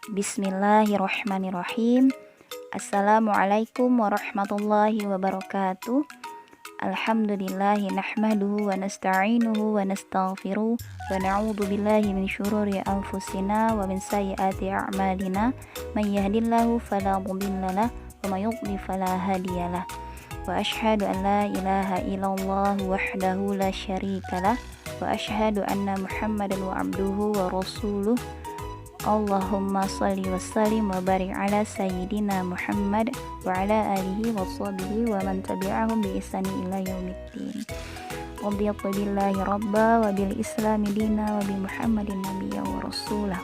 Bismillahirrahmanirrahim. Assalamualaikum warahmatullahi wabarakatuh. Alhamdulillahi nahmaduhu wa nasta'inuhu wa nastaghfiruh wa na'udzu billahi min syururi anfusina wa min sayyiati a'malina. May yahdihillahu fala mudhillalah wa may yudlil fala hadiyalah. Wa asyhadu an la ilaha illallah wahdahu la syarikalah wa asyhadu anna Muhammadan wa abduhu wa rasuluh. Allahumma salli wa sallim wa barik ala sayyidina Muhammad wa ala alihi wa sahbihi wa man tabi'ahum bi ihsani ila yaumiddin. Radiyallahu billahi rabba wa bil islami dina wa bi Muhammadin nabiyya wa rasulah.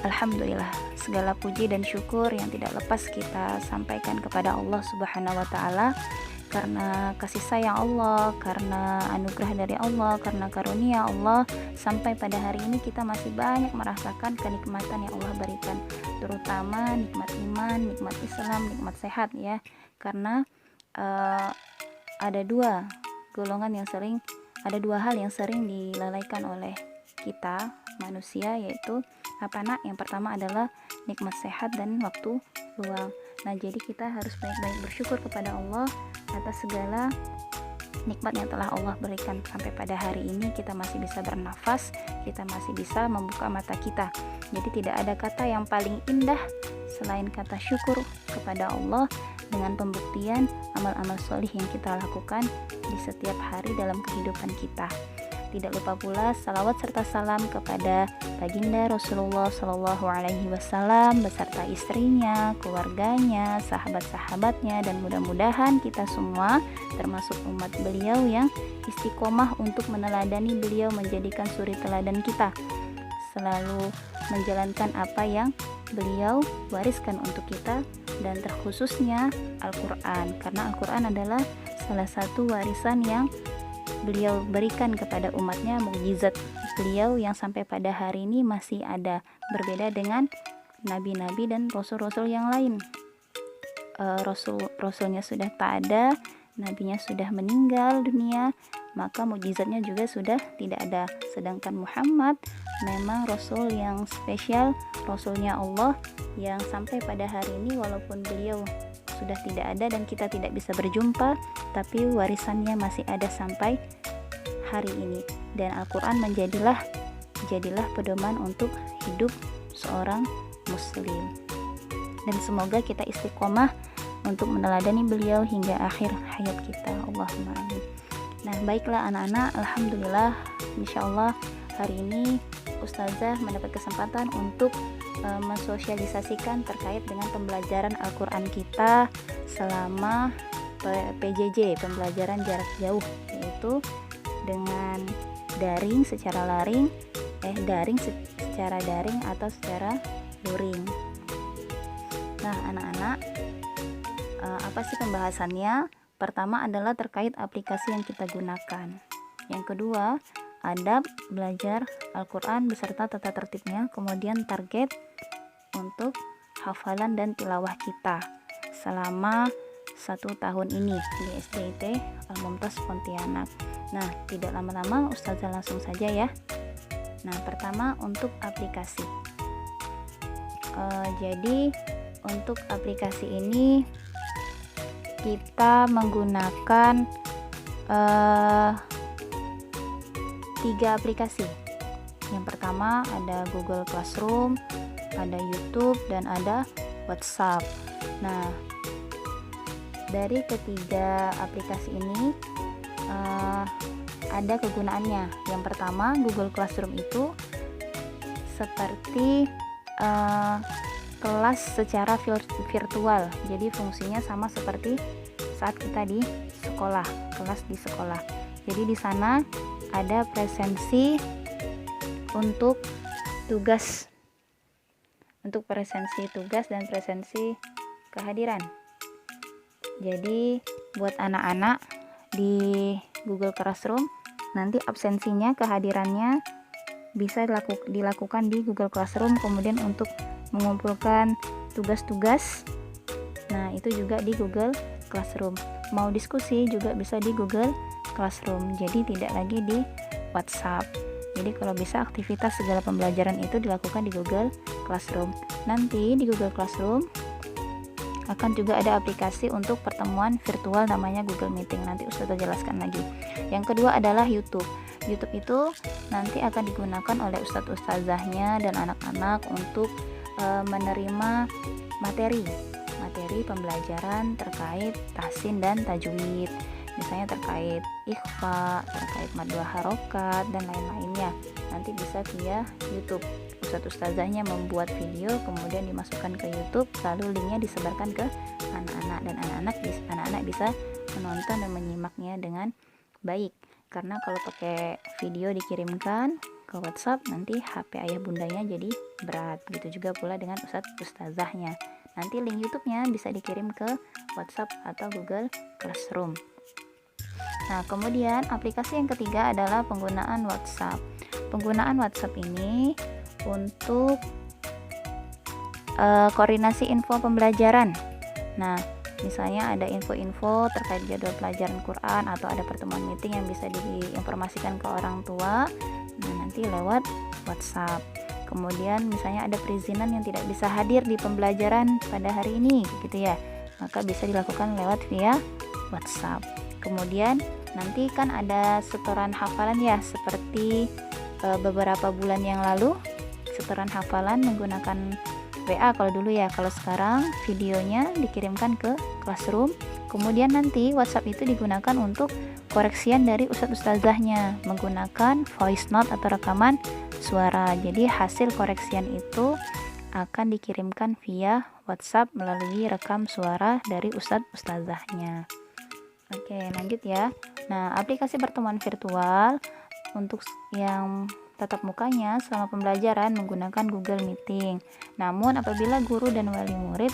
Alhamdulillah, segala puji dan syukur yang tidak lepas kita sampaikan kepada Allah Subhanahu wa taala, karena kasih sayang Allah, karena anugerah dari Allah, karena karunia Allah, sampai pada hari ini kita masih banyak merasakan kenikmatan yang Allah berikan, terutama nikmat iman, nikmat Islam, nikmat sehat ya. Karena ada dua hal yang sering dilalaikan oleh kita manusia, yaitu yang pertama adalah nikmat sehat dan waktu luang. Nah, jadi kita harus baik-baik bersyukur kepada Allah atas segala nikmat yang telah Allah berikan. Sampai pada hari ini kita masih bisa bernafas, kita masih bisa membuka mata kita. Jadi tidak ada kata yang paling indah selain kata syukur kepada Allah, dengan pembuktian amal-amal solih yang kita lakukan di setiap hari dalam kehidupan kita. Tidak lupa pula salawat serta salam kepada baginda Rasulullah Shallallahu Alaihi Wasallam beserta istrinya, keluarganya, sahabat-sahabatnya, dan mudah-mudahan kita semua termasuk umat beliau yang istiqomah untuk meneladani beliau, menjadikan suri teladan kita, selalu menjalankan apa yang beliau wariskan untuk kita, dan terkhususnya Al-Quran, karena Al-Quran adalah salah satu warisan yang beliau berikan kepada umatnya, mukjizat beliau yang sampai pada hari ini masih ada, berbeda dengan nabi-nabi dan rasul-rasul yang lain. Rasulnya sudah tak ada, nabinya sudah meninggal dunia, maka mukjizatnya juga sudah tidak ada. Sedangkan Muhammad memang rasul yang spesial, rasulnya Allah yang sampai pada hari ini walaupun beliau sudah tidak ada dan kita tidak bisa berjumpa, tapi warisannya masih ada sampai hari ini. Dan Al-Quran jadilah pedoman untuk hidup seorang muslim. Dan semoga kita istiqomah untuk meneladani beliau hingga akhir hayat kita. Allahumma amin. Nah, baiklah anak-anak, alhamdulillah, insyaallah hari ini Ustazah mendapat kesempatan untuk mensosialisasikan terkait dengan pembelajaran Al-Quran kita selama PJJ, pembelajaran jarak jauh, yaitu dengan daring secara daring atau secara luring. Nah, anak-anak, apa sih pembahasannya? Pertama adalah terkait aplikasi yang kita gunakan. Yang kedua, adab belajar Al-Quran beserta tata tertibnya, kemudian target untuk hafalan dan tilawah kita selama 1 tahun ini di SDIT Al-Mumtaz Pontianak. Nah, tidak lama-lama Ustazah langsung saja ya. Nah, pertama untuk aplikasi. Jadi untuk aplikasi ini kita menggunakan 3 aplikasi. Yang pertama ada Google Classroom, ada YouTube, dan ada WhatsApp. Nah, dari ketiga aplikasi ini ada kegunaannya. Yang pertama, Google Classroom itu seperti kelas secara virtual. Jadi fungsinya sama seperti saat kita di sekolah, kelas di sekolah. Jadi di sana ada presensi untuk tugas dan presensi kehadiran. Jadi buat anak-anak di Google Classroom, nanti absensinya, kehadirannya bisa dilakukan di Google Classroom. Kemudian untuk mengumpulkan tugas-tugas, nah itu juga di Google Classroom. Mau diskusi juga bisa di Google Classroom, jadi tidak lagi di WhatsApp. Jadi kalau bisa aktivitas segala pembelajaran itu dilakukan di Google Classroom. Nanti di Google Classroom akan juga ada aplikasi untuk pertemuan virtual namanya Google Meeting. Nanti Ustazah jelaskan lagi. Yang kedua adalah YouTube. YouTube itu nanti akan digunakan oleh ustadz-ustazahnya dan anak-anak untuk menerima materi pembelajaran terkait tahsin dan tajwid, misalnya terkait ikhfa, terkait mad dua harokat dan lain-lainnya. Nanti bisa via YouTube. Ustadz-ustazahnya membuat video kemudian dimasukkan ke YouTube, lalu linknya disebarkan ke anak-anak, dan anak-anak bisa menonton dan menyimaknya dengan baik. Karena kalau pakai video dikirimkan ke WhatsApp, nanti HP ayah bundanya jadi berat. Begitu juga pula dengan ustazahnya. Nanti link YouTube-nya bisa dikirim ke WhatsApp atau Google Classroom. Nah, kemudian aplikasi yang ketiga adalah penggunaan WhatsApp. Penggunaan WhatsApp ini untuk koordinasi info pembelajaran. Nah, misalnya ada info-info terkait jadwal pelajaran Quran atau ada pertemuan meeting yang bisa diinformasikan ke orang tua, nah nanti lewat WhatsApp. Kemudian misalnya ada perizinan yang tidak bisa hadir di pembelajaran pada hari ini gitu ya, maka bisa dilakukan lewat via WhatsApp. Kemudian nanti kan ada setoran hafalan ya, seperti beberapa bulan yang lalu setoran hafalan menggunakan WA kalau dulu ya. Kalau sekarang videonya dikirimkan ke Classroom, kemudian nanti WhatsApp itu digunakan untuk koreksian dari ustadz-ustazahnya menggunakan voice note atau rekaman suara. Jadi hasil koreksian itu akan dikirimkan via WhatsApp melalui rekam suara dari ustadz-ustazahnya. Oke, lanjut ya. Nah, aplikasi pertemuan virtual untuk yang tatap mukanya selama pembelajaran menggunakan Google Meeting. Namun apabila guru dan wali murid,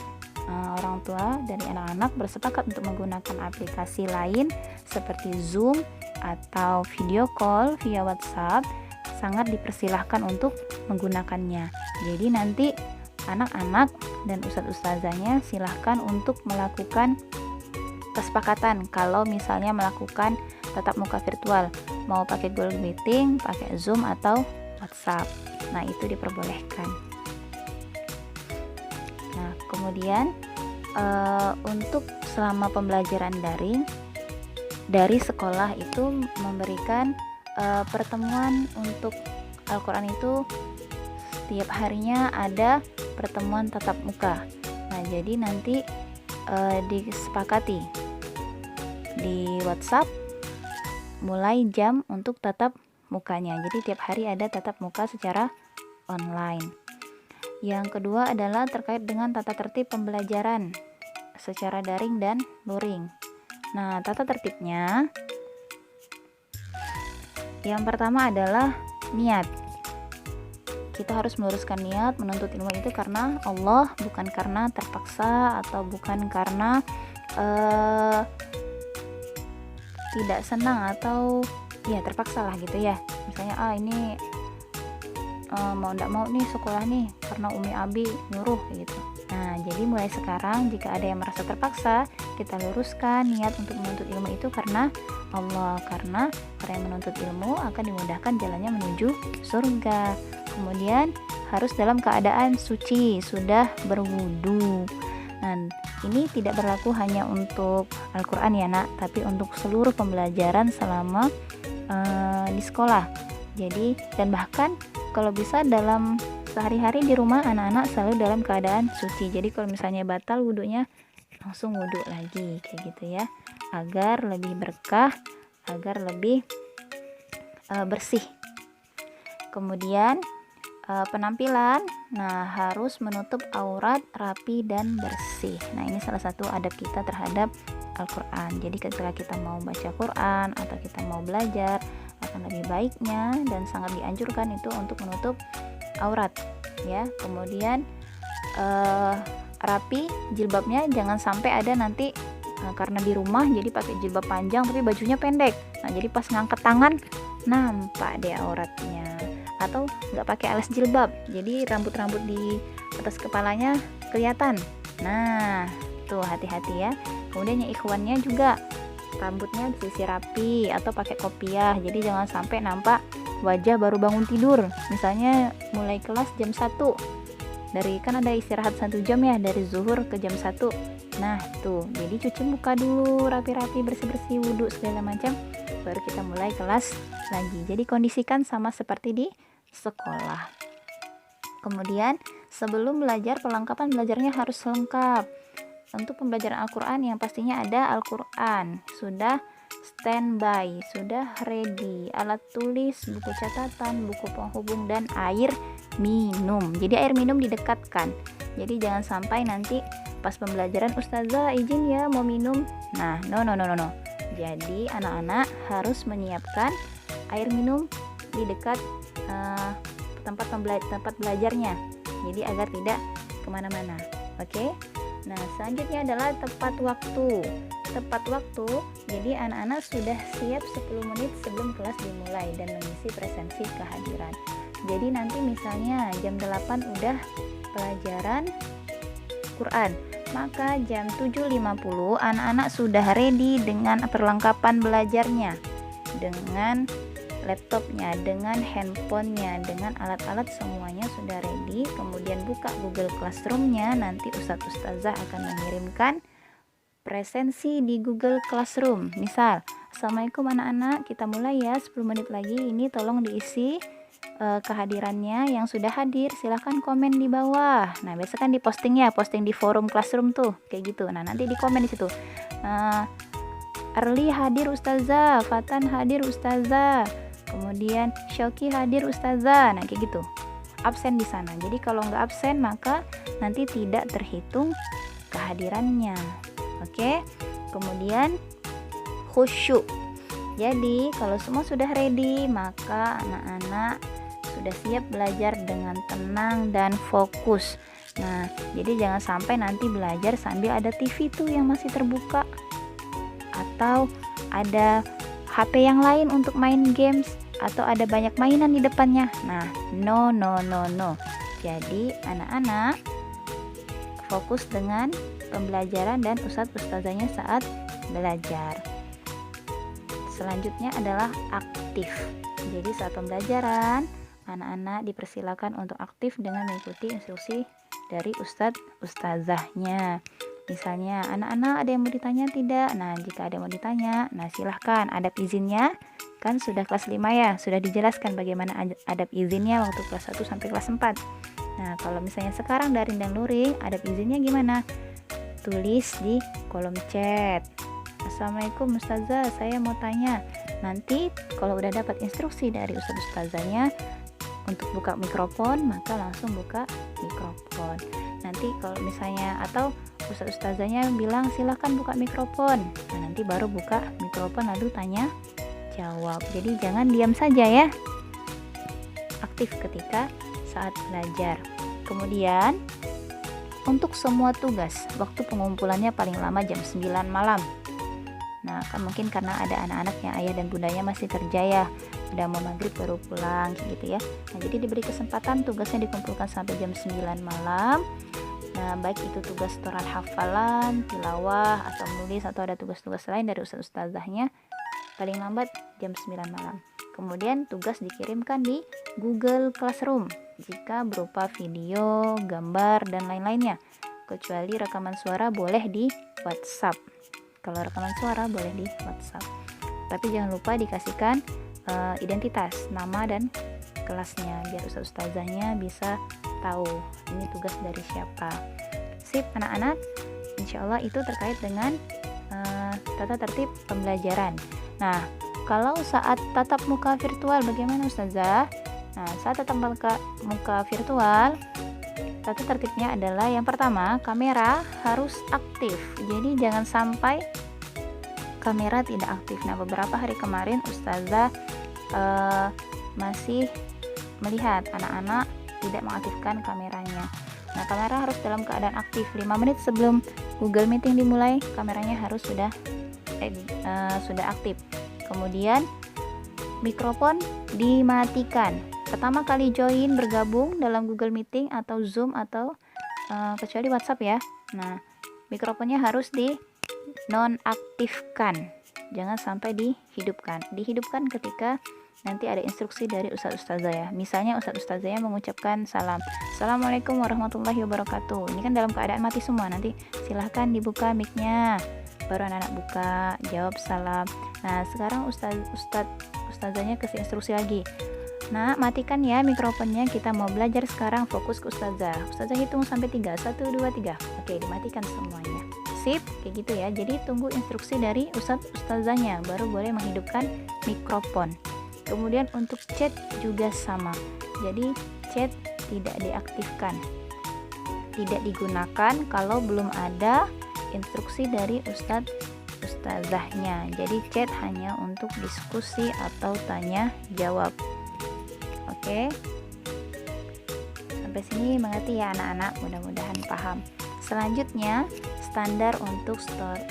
orang tua dari anak-anak bersepakat untuk menggunakan aplikasi lain seperti Zoom atau video call via WhatsApp, sangat dipersilahkan untuk menggunakannya. Jadi nanti anak-anak dan ustadz-ustazahnya silahkan untuk melakukan kesepakatan kalau misalnya melakukan tatap muka virtual, mau pakai Google Meeting, pakai Zoom atau WhatsApp. Nah, itu diperbolehkan. Nah, kemudian untuk selama pembelajaran daring dari sekolah itu memberikan pertemuan untuk Al-Quran itu setiap harinya ada pertemuan tatap muka. Nah, jadi nanti disepakati di WhatsApp mulai jam untuk tatap mukanya. Jadi tiap hari ada tatap muka secara online. Yang kedua adalah terkait dengan tata tertib pembelajaran secara daring dan luring. Nah, tata tertibnya yang pertama adalah niat. Kita harus meluruskan niat menuntut ilmu itu karena Allah, bukan karena terpaksa atau bukan karena tidak senang atau ya terpaksa lah gitu ya. Misalnya ini mau ndak mau nih sekolah nih karena Umi Abi nyuruh gitu. Nah, jadi mulai sekarang jika ada yang merasa terpaksa, kita luruskan niat untuk menuntut ilmu itu karena Allah, karena orang yang menuntut ilmu akan dimudahkan jalannya menuju surga. Kemudian harus dalam keadaan suci, sudah berwudu. Nah, ini tidak berlaku hanya untuk Al-Quran ya nak, tapi untuk seluruh pembelajaran selama di sekolah. Jadi, dan bahkan kalau bisa dalam sehari-hari di rumah anak-anak selalu dalam keadaan suci. Jadi kalau misalnya batal wudunya, langsung wudu lagi kayak gitu ya, agar lebih berkah, agar lebih bersih. Kemudian penampilan, nah harus menutup aurat rapi dan bersih. Nah, ini salah satu adab kita terhadap Al-Quran. Jadi ketika kita mau baca Quran atau kita mau belajar, akan lebih baiknya dan sangat dianjurkan itu untuk menutup aurat ya. Kemudian rapi jilbabnya, jangan sampai ada nanti karena di rumah jadi pakai jilbab panjang tapi bajunya pendek. Nah, jadi pas ngangkat tangan nampak deh auratnya. Atau nggak pakai alas jilbab, jadi rambut-rambut di atas kepalanya kelihatan. Nah, tuh hati-hati ya. Kemudian yang ikhwannya juga rambutnya disisir rapi atau pakai kopiah, jadi jangan sampai nampak wajah baru bangun tidur. Misalnya mulai kelas jam 1, dari kan ada istirahat 1 jam ya, dari zuhur ke jam 1. Nah tuh, jadi cuci muka dulu, rapi-rapi, bersih-bersih, wudhu segala macam, baru kita mulai kelas lagi. Jadi kondisikan sama seperti di sekolah. Kemudian sebelum belajar, perlengkapan belajarnya harus lengkap. Untuk pembelajaran Al-Quran yang pastinya ada Al-Quran, sudah standby, sudah ready, alat tulis, buku catatan, buku penghubung, dan air minum. Jadi air minum didekatkan. Jadi jangan sampai nanti pas pembelajaran, ustazah izin ya mau minum. Nah, no. Jadi anak-anak harus menyiapkan air minum di dekat tempat belajarnya. Jadi agar tidak kemana-mana. Oke? Nah, selanjutnya adalah tepat waktu. Tepat waktu, jadi anak-anak sudah siap 10 menit sebelum kelas dimulai dan mengisi presensi kehadiran. Jadi nanti misalnya jam 8 udah pelajaran Quran, maka jam 7.50 anak-anak sudah ready dengan perlengkapan belajarnya, dengan laptopnya, dengan handphonenya, dengan alat-alat semuanya sudah ready. Kemudian buka Google Classroom-nya, nanti Ustadz Ustazah akan mengirimkan presensi di Google Classroom. Misal, assalamualaikum anak-anak, kita mulai ya 10 menit lagi, ini tolong diisi kehadirannya. Yang sudah hadir silahkan komen di bawah. Nah biasa kan di posting ya, posting di forum Classroom tuh kayak gitu. Nah nanti di komen di situ, Arli hadir ustazah, Fatan hadir ustazah, kemudian Shoki hadir ustazah. Nah kayak gitu, absen di sana. Jadi kalau nggak absen maka nanti tidak terhitung kehadirannya. Oke. Kemudian khusyuk. Jadi kalau semua sudah ready, maka anak-anak sudah siap belajar dengan tenang dan fokus. Nah, jadi jangan sampai nanti belajar sambil ada TV tuh yang masih terbuka, atau ada HP yang lain untuk main games, atau ada banyak mainan di depannya. Nah, no. Jadi anak-anak fokus dengan pembelajaran dan ustazahnya saat belajar. Selanjutnya adalah aktif. Jadi saat pembelajaran, anak-anak dipersilakan untuk aktif dengan mengikuti instruksi dari ustazahnya. Misalnya, anak-anak ada yang mau ditanya tidak? Nah, jika ada yang mau ditanya, nah silahkan. Adab izinnya, kan sudah kelas 5 ya, sudah dijelaskan bagaimana adab izinnya waktu kelas 1 sampai kelas 4. Nah, kalau misalnya sekarang daring dan luring, adab izinnya gimana? Tulis di kolom chat. Assalamualaikum ustazah, saya mau tanya. Nanti kalau udah dapat instruksi dari ustazahnya untuk buka mikrofon, maka langsung buka mikrofon. Nanti kalau misalnya, atau ustazahnya bilang silakan buka mikrofon, nah nanti baru buka mikrofon lalu tanya jawab. Jadi jangan diam saja ya, aktif ketika saat belajar. Kemudian untuk semua tugas, waktu pengumpulannya paling lama jam 9 malam. Nah kan mungkin karena ada anak-anak yang ayah dan bundanya masih kerja ya, udah mau maghrib baru pulang gitu ya. Nah jadi diberi kesempatan tugasnya dikumpulkan sampai jam 9 malam. Nah baik itu tugas setoran hafalan, tilawah, atau menulis, atau ada tugas-tugas lain dari ustazahnya, paling lambat jam 9 malam. Kemudian tugas dikirimkan di Google Classroom jika berupa video, gambar, dan lain-lainnya. Kecuali rekaman suara boleh di WhatsApp. Kalau rekaman suara boleh di WhatsApp. Tapi jangan lupa dikasihkan identitas, nama dan kelasnya, biar ustazahnya bisa tahu ini tugas dari siapa. Sip anak-anak, insya Allah itu terkait dengan tata tertib pembelajaran. Nah, kalau saat tatap muka virtual bagaimana ustazah? Nah, saat tatap muka virtual, tata tertibnya adalah yang pertama, kamera harus aktif. Jadi jangan sampai kamera tidak aktif. Nah, beberapa hari kemarin ustazah masih melihat anak-anak tidak mengaktifkan kameranya. Nah, kamera harus dalam keadaan aktif. 5 menit sebelum Google Meeting dimulai, kameranya harus sudah aktif. Kemudian mikrofon dimatikan. Pertama kali join bergabung dalam Google Meeting atau Zoom atau kecuali WhatsApp ya. Nah, mikrofonnya harus di nonaktifkan. Jangan sampai dihidupkan. Dihidupkan ketika nanti ada instruksi dari Ustadz Ustazah ya. Misalnya Ustadz Ustazahnya mengucapkan salam, Assalamualaikum warahmatullahi wabarakatuh. Ini kan dalam keadaan mati semua. Nanti silahkan dibuka mic-nya. Baru anak-anak buka, jawab salam. Nah, sekarang Ustazahnya kasih instruksi lagi. Nah, matikan ya mikrofonnya, kita mau belajar sekarang, fokus ke Ustazah. Ustazah hitung sampai 3, 1, 2, 3. Oke, dimatikan semuanya. Sip, kayak gitu ya. Jadi tunggu instruksi dari Ustazahnya, baru boleh menghidupkan mikrofon. Kemudian untuk chat juga sama. Jadi chat tidak diaktifkan, tidak digunakan kalau belum ada instruksi dari Ustazahnya. Jadi chat hanya untuk diskusi atau tanya jawab. Oke, sampai sini mengerti ya anak-anak, mudah-mudahan paham. Selanjutnya standar untuk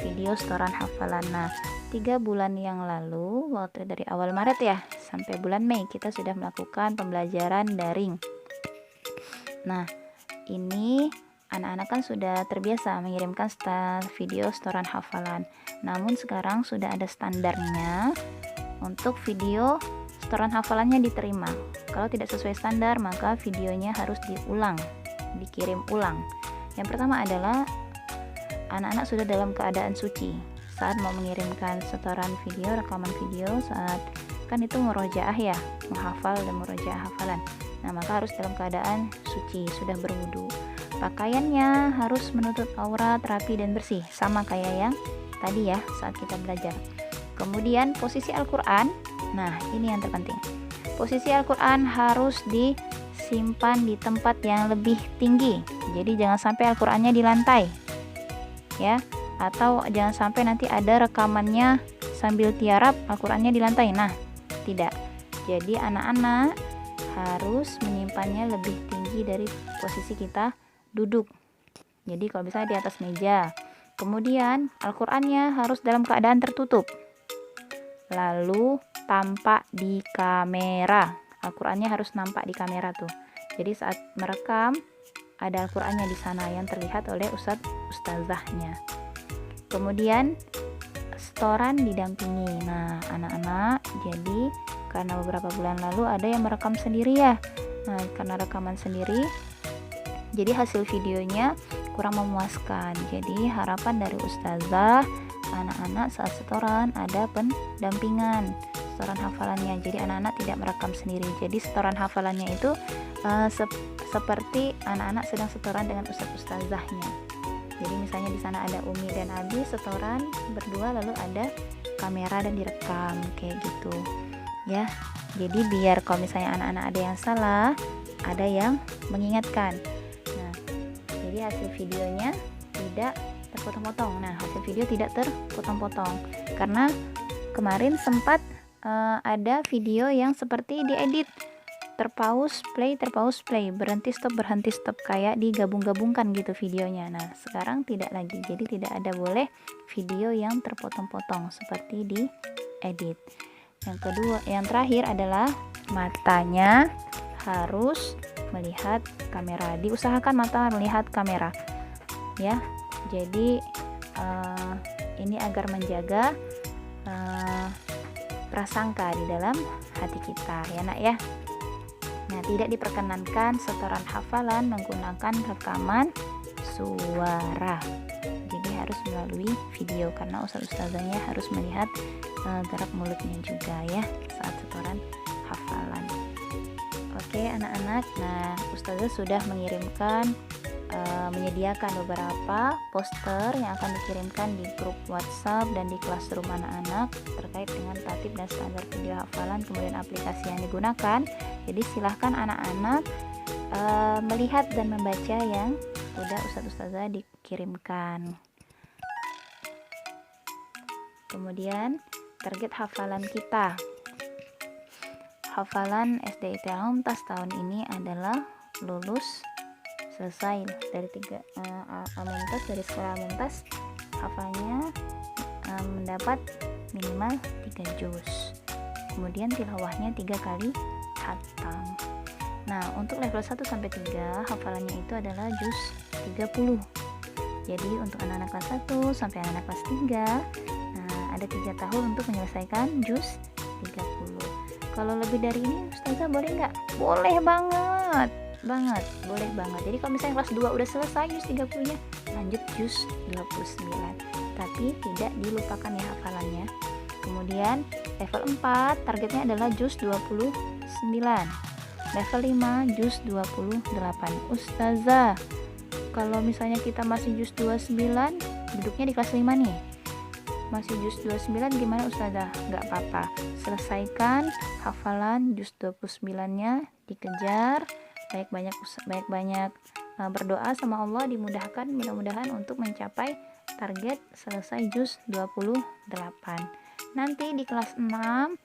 video setoran hafalan. Nah, 3 bulan yang lalu, waktu dari awal Maret ya sampai bulan Mei, kita sudah melakukan pembelajaran daring. Nah, ini anak-anak kan sudah terbiasa mengirimkan video setoran hafalan. Namun sekarang sudah ada standarnya untuk video setoran hafalannya diterima. Kalau tidak sesuai standar, maka videonya harus dikirim ulang. Yang pertama adalah anak-anak sudah dalam keadaan suci saat mau mengirimkan setoran video, rekaman video, saat kan itu murojaah ya, menghafal dan murojaah hafalan. Nah, maka harus dalam keadaan suci, sudah berwudu. Pakaiannya harus menutup aurat, rapi dan bersih, sama kayak yang tadi ya saat kita belajar. Kemudian posisi Al-Quran, nah ini yang terpenting. Posisi Al-Quran harus disimpan di tempat yang lebih tinggi. Jadi jangan sampai Al-Qurannya di lantai ya, atau jangan sampai nanti ada rekamannya sambil tiarap Al-Qurannya di lantai. Nah, tidak. Jadi anak-anak harus menyimpannya lebih tinggi dari posisi kita duduk. Jadi kalau bisa di atas meja. Kemudian Al-Qur'annya harus dalam keadaan tertutup. Lalu tampak di kamera. Al-Qur'annya harus nampak di kamera tuh. Jadi saat merekam ada Al-Qur'annya di sana yang terlihat oleh ustazahnya. Kemudian setoran didampingi. Nah, anak-anak, jadi karena beberapa bulan lalu ada yang merekam sendiri ya. Nah, karena rekaman sendiri, jadi hasil videonya kurang memuaskan. Jadi harapan dari ustazah, anak-anak saat setoran ada pendampingan setoran hafalannya. Jadi anak-anak tidak merekam sendiri. Jadi setoran hafalannya itu seperti anak-anak sedang setoran dengan ustazahnya. Jadi misalnya di sana ada Umi dan Abi setoran berdua, lalu ada kamera dan direkam kayak gitu ya. Jadi biar kalau misalnya anak-anak ada yang salah, ada yang mengingatkan. Nah, jadi hasil videonya tidak terpotong-potong. Nah, hasil video tidak terpotong-potong karena kemarin sempat ada video yang seperti diedit, terpause play, berhenti stop kayak digabung-gabungkan gitu videonya. Nah, sekarang tidak lagi. Jadi tidak ada boleh video yang terpotong-potong seperti diedit. Yang terakhir adalah matanya harus melihat kamera. Diusahakan mata melihat kamera ya. Jadi ini agar menjaga prasangka di dalam hati kita ya nak ya. Nah, tidak diperkenankan setoran hafalan menggunakan rekaman suara. Jadi harus melalui video karena ustazahnya harus melihat gerak mulutnya juga ya saat setoran hafalan. Oke anak-anak, nah ustazah sudah mengirimkan menyediakan beberapa poster yang akan dikirimkan di grup WhatsApp dan di classroom anak-anak terkait dengan tatib dan standar video hafalan, kemudian aplikasi yang digunakan. Jadi silahkan anak-anak melihat dan membaca yang udah ustazah dikirimkan. Kemudian target hafalan kita, hafalan SDIT Al-Mumtaz tahun ini adalah lulus selesai dari Al-Mumtaz, dari sekolah Al-Mumtaz, hafalnya mendapat minimal 3 juz, kemudian tilawahnya 3 kali khatam. Nah, untuk level 1 sampai 3 hafalannya itu adalah juz 30. Jadi untuk anak-anak kelas 1 sampai anak-anak kelas 3 ada 3 tahun untuk menyelesaikan juz 30. Kalau lebih dari ini Ustazah boleh nggak? Boleh banget, boleh banget. Jadi kalau misalnya kelas 2 udah selesai juz 30-nya, lanjut juz 29. Tapi tidak dilupakan ya hafalannya. Kemudian level 4 targetnya adalah juz 29. Level 5 juz 28. Ustazah, kalau misalnya kita masih juz 29, duduknya di kelas 5 nih, masih juz 29 gimana Ustazah? Nggak apa-apa, selesaikan hafalan juz 29-nya, dikejar, banyak-banyak berdoa sama Allah, dimudahkan, mudah-mudahan untuk mencapai target selesai juz 28. Nanti di kelas 6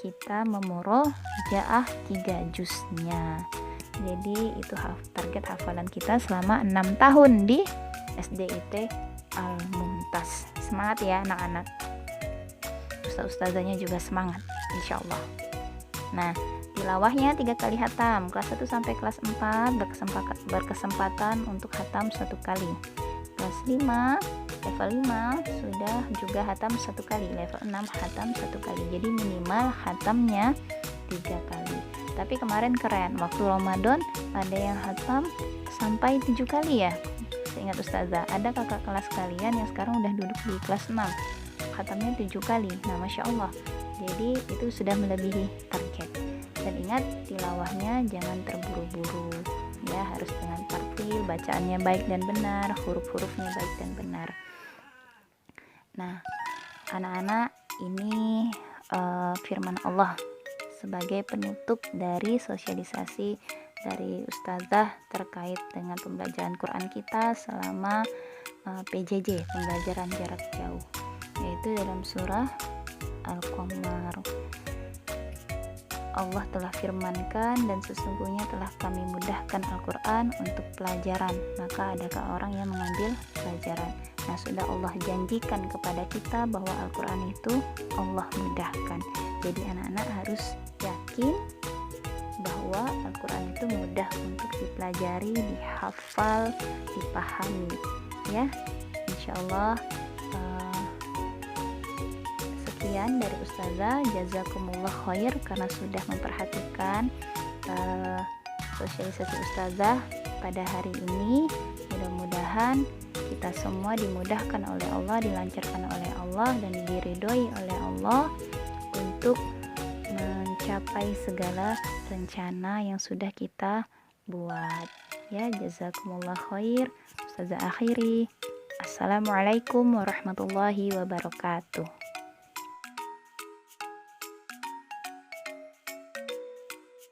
kita memurajaah 3 juznya. Jadi itu target hafalan kita selama 6 tahun di SDIT Al-Mumtaz. Semangat ya anak-anak. Ustazahnya juga semangat insyaallah. Nah, tilawahnya 3 kali hatam. Kelas 1 sampai kelas 4 berkesempatan untuk hatam 1 kali. Kelas 5, level 5 sudah juga hatam 1 kali. Level 6 hatam 1 kali. Jadi minimal hatamnya 3 kali. Tapi kemarin keren, waktu Ramadan ada yang hatam sampai 7 kali ya. Seingat Ustazah, ada kakak kelas kalian yang sekarang udah duduk di kelas 6, hatamnya 7 kali. Nah, Masya Allah. Jadi itu sudah melebihi target. Dan ingat, tilawahnya jangan terburu-buru ya, harus dengan tartil, bacaannya baik dan benar, huruf-hurufnya baik dan benar. Nah, anak-anak, ini firman Allah sebagai penutup dari sosialisasi dari Ustazah terkait dengan pembelajaran Quran kita selama PJJ, pembelajaran jarak jauh, yaitu dalam surah Al-Qamar. Allah telah firmankan, dan sesungguhnya telah kami mudahkan Al-Quran untuk pelajaran, maka adakah orang yang mengambil pelajaran? Nah, sudah Allah janjikan kepada kita bahwa Al-Quran itu Allah mudahkan. Jadi anak-anak harus yakin bahwa Al-Quran itu mudah untuk dipelajari, dihafal, dipahami ya. Insyaallah sekian dari Ustazah, jazakumullah khair karena sudah memperhatikan sosialisasi Ustazah pada hari ini. Mudah-mudahan kita semua dimudahkan oleh Allah, dilancarkan oleh Allah, dan diridhoi oleh Allah untuk mencapai segala rencana yang sudah kita buat ya. Jazakumullah khair. Ustazah akhiri, assalamualaikum warahmatullahi wabarakatuh.